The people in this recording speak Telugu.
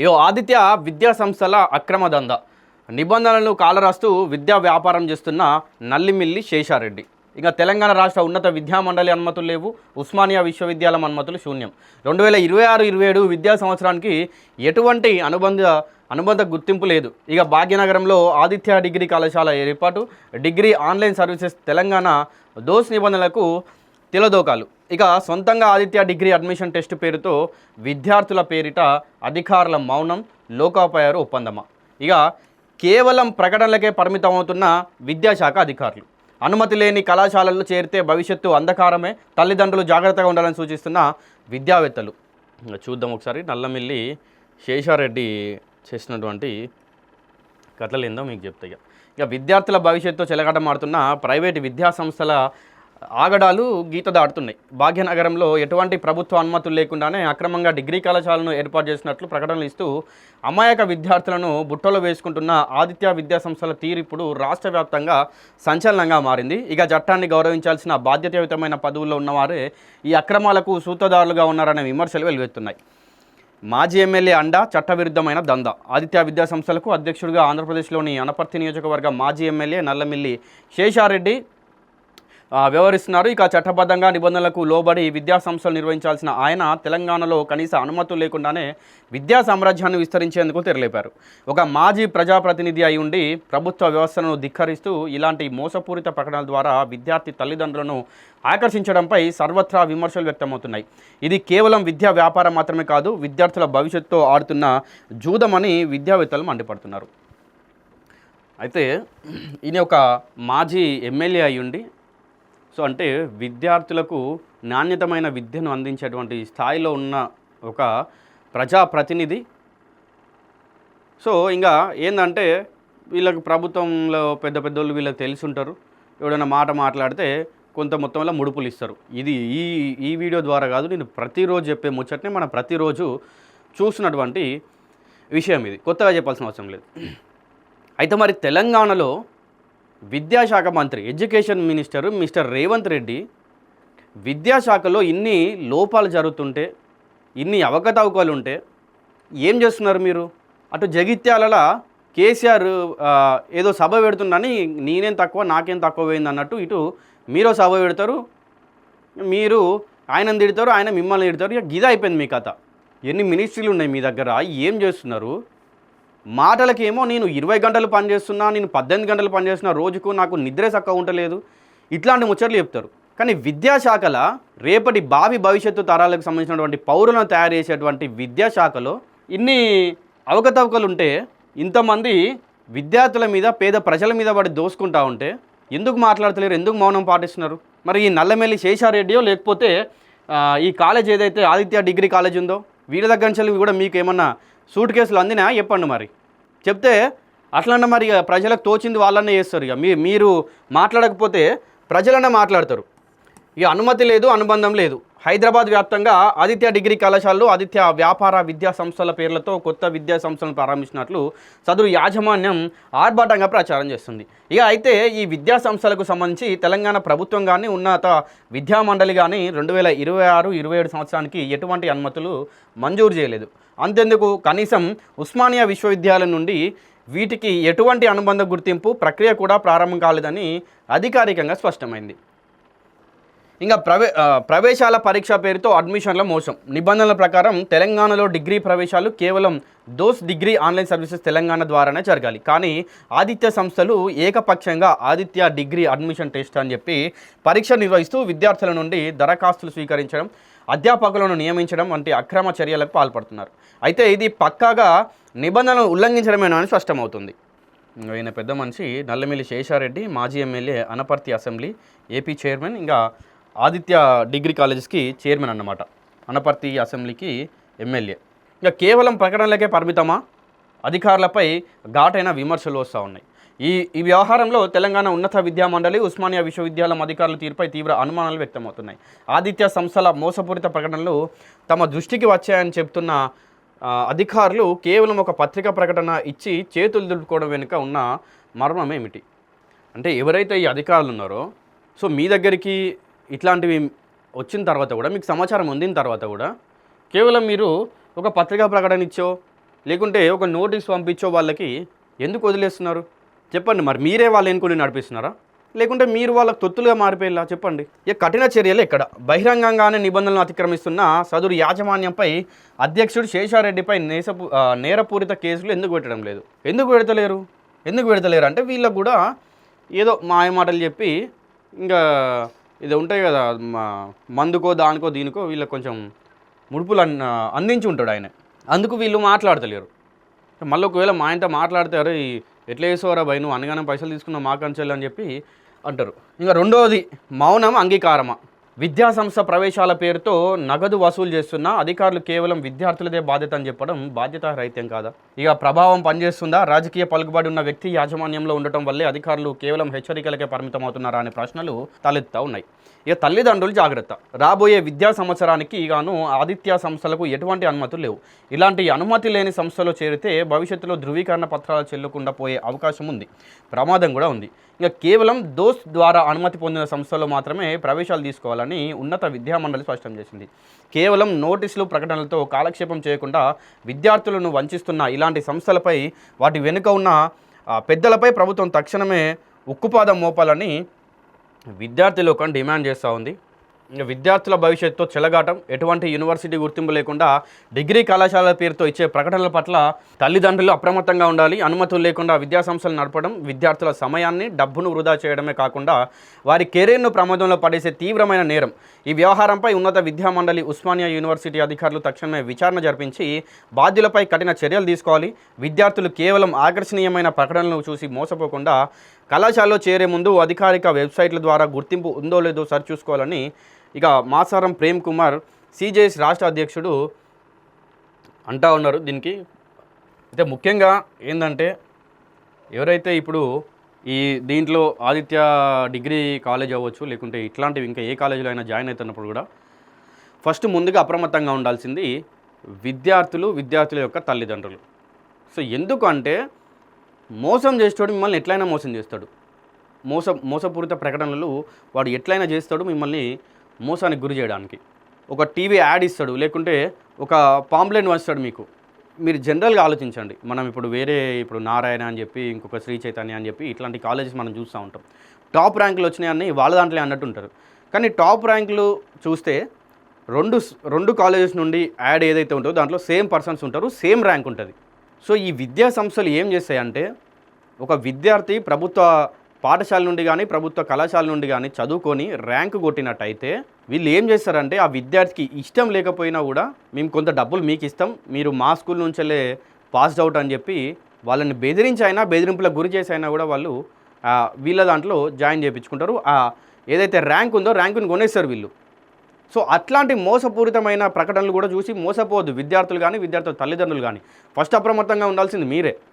ఇగో ఆదిత్య విద్యా సంస్థల అక్రమ దందా నిబంధనలను కాలరాస్తూ విద్యా వ్యాపారం చేస్తున్న నల్లిమిల్లి శేషారెడ్డి. ఇక తెలంగాణ రాష్ట్ర ఉన్నత విద్యా మండలి అనుమతులు లేవు, ఉస్మానియా విశ్వవిద్యాలయం అనుమతులు శూన్యం. 2026-27 విద్యా సంవత్సరానికి ఎటువంటి అనుబంధ గుర్తింపు లేదు. ఇక భాగ్యనగరంలో ఆదిత్య డిగ్రీ కళాశాల ఏర్పాటు, degree online services Telangana those నిబంధనలకు తిలదోకాలు. ఇక సొంతంగా ఆదిత్య డిగ్రీ అడ్మిషన్ టెస్ట్ పేరుతో విద్యార్థుల పేరిట అధికారుల మౌనం, లోకాపయారు ఒప్పందమా? ఇక కేవలం ప్రకటనలకే పరిమితమవుతున్న విద్యాశాఖ అధికారులు. అనుమతి లేని కళాశాలల్లో చేరితే భవిష్యత్తు అంధకారమే, తల్లిదండ్రులు జాగ్రత్తగా ఉండాలని సూచిస్తున్న విద్యావేత్తలు. చూద్దాం ఒకసారి నల్లమిల్లి శేషారెడ్డి చేసినటువంటి కథలు ఏందో మీకు చెప్తాయి. ఇక విద్యార్థుల భవిష్యత్తు చెలగాటమాడుతున్న ప్రైవేటు విద్యా సంస్థల ఆగడాలు గీత దాటుతున్నాయి. భాగ్యనగరంలో ఎటువంటి ప్రభుత్వ అనుమతులు లేకుండానే అక్రమంగా డిగ్రీ కళాశాలను ఏర్పాటు చేసినట్లు ప్రకటనలు ఇస్తూ అమాయక విద్యార్థులను బుట్టలో వేసుకుంటున్న ఆదిత్య విద్యా సంస్థల తీరు ఇప్పుడు రాష్ట్ర వ్యాప్తంగా సంచలనంగా మారింది. ఇక చట్టాన్ని గౌరవించాల్సిన బాధ్యతాయుతమైన పదవుల్లో ఉన్నవారే ఈ అక్రమాలకు సూత్రధారులుగా ఉన్నారనే విమర్శలు వెలువెత్తున్నాయి. మాజీ ఎమ్మెల్యే అండా చట్టవిరుద్ధమైన దందా. ఆదిత్య విద్యా సంస్థలకు అధ్యక్షుడిగా ఆంధ్రప్రదేశ్లోని అనపర్తి నియోజకవర్గ మాజీ ఎమ్మెల్యే నల్లమిల్లి శేషారెడ్డి వ్యవహరిస్తున్నారు. ఇక చట్టబద్ధంగా నిబంధనలకు లోబడి విద్యా సంస్థలు నిర్వహించాల్సిన ఆయన తెలంగాణలో కనీస అనుమతులు లేకుండానే విద్యా సామ్రాజ్యాన్ని విస్తరించేందుకు తెరలేపారు. ఒక మాజీ ప్రజాప్రతినిధి అయి ఉండి ప్రభుత్వ వ్యవస్థను ధిక్కరిస్తూ ఇలాంటి మోసపూరిత ప్రకటనల ద్వారా విద్యార్థి తల్లిదండ్రులను ఆకర్షించడంపై సర్వత్రా విమర్శలు వ్యక్తమవుతున్నాయి. ఇది కేవలం విద్యా వ్యాపారం మాత్రమే కాదు, విద్యార్థుల భవిష్యత్తుతో ఆడుతున్న జూదమని విద్యావేత్తలు మండిపడుతున్నారు. అయితే ఈయన ఒక మాజీ ఎమ్మెల్యే అయి ఉండి అంటే విద్యార్థులకు నాణ్యతమైన విద్యను అందించేటువంటి స్థాయిలో ఉన్న ఒక ప్రజాప్రతినిధి. ఇంకా ఏంటంటే వీళ్ళకి ప్రభుత్వంలో పెద్ద పెద్దోళ్ళు వీళ్ళకి తెలిసి ఉంటారు. ఎవడైనా మాట మాట్లాడితే కొంత మొత్తంలో ముడుపులు ఇస్తారు. ఇది ఈ వీడియో ద్వారా కాదు, నేను ప్రతిరోజు చెప్పే ముచ్చట్నే మనం ప్రతిరోజు చూసినటువంటి విషయం. ఇది కొత్తగా చెప్పాల్సిన అవసరం లేదు. అయితే మరి తెలంగాణలో విద్యాశాఖ మంత్రి, education minister mister Revanth Reddy విద్యాశాఖలో ఇన్ని లోపాలు జరుగుతుంటే, ఇన్ని అవకతవకలు ఉంటే ఏం చేస్తున్నారు మీరు? అటు జగిత్యాలలో కేసీఆర్ ఏదో సభ పెడుతుందని నేనేం తక్కువ నాకేం తక్కువ పోయింది అన్నట్టు ఇటు మీరు సభ పెడతారు, మీరు ఆయనను తిడతారు, ఆయన మిమ్మల్ని తిడతారు. ఇక గిద అయిపోయింది మీ కథ. ఎన్ని మినిస్ట్రీలు ఉన్నాయి మీ దగ్గర, ఏం చేస్తున్నారు? మాటలకేమో నేను 20 గంటలు పనిచేస్తున్నా, నేను 18 గంటలు పనిచేస్తున్నా, రోజుకు నాకు నిద్రే చక్కగా ఉండలేదు, ఇట్లాంటి ముచ్చట్లు చెప్తారు. కానీ విద్యాశాఖల రేపటి భవిష్యత్తు తరాలకు సంబంధించినటువంటి పౌరులను తయారు చేసేటువంటి విద్యాశాఖలో ఇన్ని అవకతవకలు ఉంటే, ఇంతమంది విద్యార్థుల మీద, పేద ప్రజల మీద పడి దోసుకుంటా ఉంటే ఎందుకు మాట్లాడతలేరు? ఎందుకు మౌనం పాటిస్తున్నారు? మరి ఈ నల్లమిల్లి శేషారెడ్డియో లేకపోతే ఈ కాలేజ్ ఏదైతే ఆదిత్య డిగ్రీ కాలేజ్ ఉందో వీళ్ళ దగ్గర నుంచి కూడా మీకు ఏమన్నా సూట్ కేసులు అందినా చెప్పండి. మరి చెప్తే అట్లన్నా మరి ప్రజలకు తోచింది వాళ్ళనే చేస్తారు. ఇక మీరు మాట్లాడకపోతే ప్రజలన్నా మాట్లాడతారు. ఇక అనుమతి లేదు, అనుబంధం లేదు. హైదరాబాద్ వ్యాప్తంగా ఆదిత్య డిగ్రీ కళాశాలలో ఆదిత్య వ్యాపార విద్యా సంస్థల పేర్లతో కొత్త విద్యా సంస్థలను ప్రారంభించినట్లు సదరు యాజమాన్యం ఆర్భాటంగా ప్రచారం చేస్తుంది. ఇక అయితే ఈ విద్యా సంస్థలకు సంబంధించి తెలంగాణ ప్రభుత్వం కానీ, ఉన్నత విద్యా మండలి కానీ 2026-27 సంవత్సరానికి ఎటువంటి అనుమతులు మంజూరు చేయలేదు. అంతెందుకు, కనీసం ఉస్మానియా విశ్వవిద్యాలయం నుండి వీటికి ఎటువంటి అనుబంధ గుర్తింపు ప్రక్రియ కూడా ప్రారంభం కాలేదని అధికారికంగా స్పష్టమైంది. ఇంకా ప్రవేశాల పరీక్ష పేరుతో అడ్మిషన్ల మోసం. నిబంధనల ప్రకారం తెలంగాణలో డిగ్రీ ప్రవేశాలు కేవలం those degree online services Telangana ద్వారానే జరగాలి. కానీ ఆదిత్య సంస్థలు ఏకపక్షంగా ఆదిత్య డిగ్రీ అడ్మిషన్ టెస్ట్ అని చెప్పి పరీక్ష నిర్వహిస్తూ విద్యార్థుల నుండి దరఖాస్తులు స్వీకరించడం, అధ్యాపకులను నియమించడం వంటి అక్రమ చర్యలకు పాల్పడుతున్నారు. అయితే ఇది పక్కాగా నిబంధనలు ఉల్లంఘించడమేనని స్పష్టమవుతుంది. ఈయన పెద్ద మనిషి నల్లమిల్లి శేషారెడ్డి, మాజీ MLA, Anaparthi assembly AP chairman, ఇంకా ఆదిత్య డిగ్రీ కాలేజెస్కి చైర్మన్ అన్నమాట. అనపర్తి అసెంబ్లీకి ఎమ్మెల్యే. ఇంకా కేవలం ప్రకటనలకే పరిమితమా? అధికారులపై ఘాటైన విమర్శలు వస్తూ ఉన్నాయి. ఈ వ్యవహారంలో తెలంగాణ ఉన్నత విద్యా మండలి, ఉస్మానియా విశ్వవిద్యాలయం అధికారుల తీరుపై తీవ్ర అనుమానాలు వ్యక్తమవుతున్నాయి. ఆదిత్య సంస్థల మోసపూరిత ప్రకటనలు తమ దృష్టికి వచ్చాయని చెబుతున్న అధికారులు కేవలం ఒక పత్రికా ప్రకటన ఇచ్చి చేతులు దులుపుకోవడం వెనుక ఉన్న మర్మం ఏమిటి? అంటే ఎవరైతే ఈ అధికారులు ఉన్నారో మీ దగ్గరికి ఇట్లాంటివి వచ్చిన తర్వాత కూడా, మీకు సమాచారం అందిన తర్వాత కూడా కేవలం మీరు ఒక పత్రికా ప్రకటన ఇచ్చో, లేకుంటే ఒక నోటీస్ పంపించో వాళ్ళకి ఎందుకు వదిలేస్తున్నారు చెప్పండి? మరి మీరే వాళ్ళు ఎన్నుకొని నడిపిస్తున్నారా, లేకుంటే మీరు వాళ్ళకి తొత్తులుగా మారిపోయేలా చెప్పండి? ఇక కఠిన చర్యలు ఎక్కడ? బహిరంగంగానే నిబంధనలు అతిక్రమిస్తున్న సదరు యాజమాన్యంపై అధ్యక్షుడు శేషారెడ్డిపై నేరపూరిత కేసులు ఎందుకు పెట్టడం లేదు? ఎందుకు పెడతలేరు అంటే వీళ్ళకు కూడా ఏదో మాయమాటలు చెప్పి ఇంకా ఇది ఉంటాయి కదా, మందుకో దానికో దీనికో వీళ్ళకి కొంచెం ముడుపులు అందించి ఉంటాడు ఆయన, అందుకు వీళ్ళు మాట్లాడతలేరు. మళ్ళీ ఒకవేళ మా ఆయనతో మాట్లాడతారు, ఎట్లా వేసుకోరా భయ్, నువ్వు అనగానే పైసలు తీసుకున్నావు మా కంచెలు అని చెప్పి అంటారు. ఇంకా రెండవది మౌనం అంగీకారమా? విద్యాసంస్థ ప్రవేశాల పేరుతో నగదు వసూలు చేస్తున్న అధికారులు కేవలం విద్యార్థులదే బాధ్యత అని చెప్పడం బాధ్యతారహిత్యం కాదా? ఇక ప్రభావం పనిచేస్తుందా? రాజకీయ పలుకుబడి ఉన్న వ్యక్తి యాజమాన్యంలో ఉండటం వల్లే అధికారులు కేవలం హెచ్చరికలకే పరిమితం అవుతున్నారా అనే ప్రశ్నలు తలెత్తుతా ఉన్నాయి. ఇక తల్లిదండ్రులు జాగ్రత్త. రాబోయే విద్యా సంవత్సరానికి గాను ఆదిత్య సంస్థలకు ఎటువంటి అనుమతులు లేవు. ఇలాంటి అనుమతి లేని సంస్థలో చేరితే భవిష్యత్తులో ధృవీకరణ పత్రాలు చెల్లకుండా పోయే అవకాశం ఉంది, ప్రమాదం కూడా ఉంది. ఇక కేవలం దోస్త్ ద్వారా అనుమతి పొందిన సంస్థలో మాత్రమే ప్రవేశాలు తీసుకోవాలని ఉన్నత విద్యామండలి స్పష్టం చేసింది. కేవలం నోటీసులు ప్రకటనలతో కాలక్షేపం చేయకుండా విద్యార్థులను వంచిస్తున్న ఇలాంటి సంస్థలపై, వాటి వెనుక ఉన్న పెద్దలపై ప్రభుత్వం తక్షణమే ఉక్కుపాదం మోపాలని విద్యార్థి లోకం డిమాండ్ చేస్తూ ఉంది. ఇంకా విద్యార్థుల భవిష్యత్తుతో చెలగాటం, ఎటువంటి యూనివర్సిటీ గుర్తింపు లేకుండా డిగ్రీ కళాశాలల పేరుతో ఇచ్చే ప్రకటనల పట్ల తల్లిదండ్రులు అప్రమత్తంగా ఉండాలి. అనుమతులు లేకుండా విద్యాసంస్థలు నడపడం విద్యార్థుల సమయాన్ని, డబ్బును వృధా చేయడమే కాకుండా వారి కెరీర్ను ప్రమాదంలో పడేసే తీవ్రమైన నేరం. ఈ వ్యవహారంపై ఉన్నత విద్యామండలి, ఉస్మానియా యూనివర్సిటీ అధికారులు తక్షణమే విచారణ జరిపించి బాధ్యులపై కఠిన చర్యలు తీసుకోవాలి. విద్యార్థులు కేవలం ఆకర్షణీయమైన ప్రకటనలను చూసి మోసపోకుండా కళాశాలలో చేరే ముందు అధికారిక వెబ్సైట్ల ద్వారా గుర్తింపు ఉందో లేదో సరి చూసుకోవాలని ఇక మాసారం ప్రేమ్ కుమార్ సిజేఎస్ రాష్ట్ర అధ్యక్షుడు అంటా ఉన్నారు. దీనికి అయితే ముఖ్యంగా ఏంటంటే, ఎవరైతే ఇప్పుడు దీంట్లో ఆదిత్య డిగ్రీ కాలేజ్ అవ్వచ్చు, లేకుంటే ఇట్లాంటివి ఇంకా ఏ కాలేజీలో అయినా జాయిన్ అవుతున్నప్పుడు కూడా ఫస్ట్ ముందుగా అప్రమత్తంగా ఉండాల్సింది విద్యార్థుల యొక్క తల్లిదండ్రులు. సో ఎందుకు అంటే, మోసం చేస్తాడు మిమ్మల్ని, ఎట్లయినా మోసం చేస్తాడు. మోసపూరిత ప్రకటనలు వాడు ఎట్లయినా చేస్తాడు మిమ్మల్ని మోసానికి గురి చేయడానికి. ఒక టీవీ యాడ్ ఇస్తాడు, లేకుంటే ఒక పాంప్లెట్ వస్తాడు మీకు. మీరు జనరల్గా ఆలోచించండి. మనం ఇప్పుడు నారాయణ అని చెప్పి, ఇంకొక శ్రీ చైతన్య అని చెప్పి ఇట్లాంటి కాలేజెస్ మనం చూస్తూ ఉంటాం. టాప్ ర్యాంకులు వచ్చినాయని వాళ్ళ దాంట్లో అన్నట్టు ఉంటారు. కానీ టాప్ ర్యాంకులు చూస్తే రెండు కాలేజెస్ నుండి యాడ్ ఏదైతే ఉంటుందో దాంట్లో సేమ్ పర్సన్స్ ఉంటారు, సేమ్ ర్యాంక్ ఉంటుంది. సో ఈ విద్యా సంస్థలు ఏం చేస్తాయంటే, ఒక విద్యార్థి ప్రభుత్వ పాఠశాల నుండి కానీ ప్రభుత్వ కళాశాల నుండి కానీ చదువుకొని ర్యాంకు కొట్టినట్టయితే వీళ్ళు ఏం చేస్తారంటే, ఆ విద్యార్థికి ఇష్టం లేకపోయినా కూడా మేము కొంత డబ్బులు మీకు ఇస్తాం, మీరు మా స్కూల్ నుంచెల్లే పాస్డ్ అవుట్ అని చెప్పి వాళ్ళని బెదిరింపులకు గురి చేసి అయినా కూడా వాళ్ళు వీళ్ళ దాంట్లో జాయిన్ చేయించుకుంటారు. ఏదైతే ర్యాంక్ ఉందో ర్యాంకుని కొనేస్తారు వీళ్ళు. సో అట్లాంటి మోసపూరితమైన ప్రకటనలు కూడా చూసి మోసపోవద్దు విద్యార్థులు కానీ, విద్యార్థుల తల్లిదండ్రులు కానీ. ఫస్ట్ అప్రమత్తంగా ఉండాల్సింది మీరే.